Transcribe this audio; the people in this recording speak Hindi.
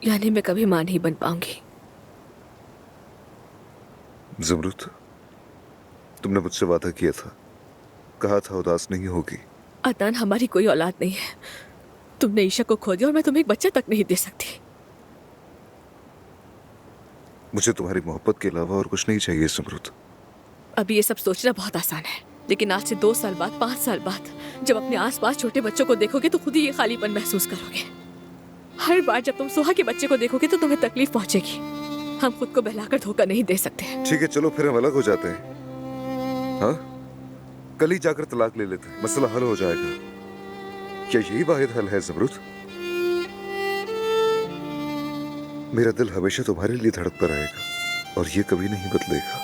यानी मैं कभी मां नहीं बन पाऊंगी। ज़मरुद, तुमने मुझसे वादा किया था, कहा था उदास नहीं होगी। अदनान, हमारी कोई औलाद नहीं है। तुमने ईशा को खो दिया और मैं तुम्हें एक बच्चा तक नहीं दे सकती। मुझे तुम्हारी मोहब्बत के अलावा और कुछ नहीं चाहिए ज़मरुद। अभी ये सब सोचना बहुत आसान है, लेकिन आज से 2 साल बाद, 5 साल बाद जब अपने आसपास छोटे बच्चों को देखोगे तो खुद ही ये खालीपन महसूस करोगे। हर बार जब तुम सुहा के बच्चे को देखोगे तो तुम्हें तकलीफ पहुंचेगी। हम खुद को बहलाकर धोखा नहीं दे सकते। ठीक है, चलो फिर हम अलग हो जाते हैं। हाँ, कल ही जाकर तलाक ले लेते हैं, मसला हल हो जाएगा। क्या यही वाहिद हल है ज़मरुद? मेरा दिल हमेशा तुम्हारे लिए धड़कता रहेगा और ये कभी नहीं बदलेगा।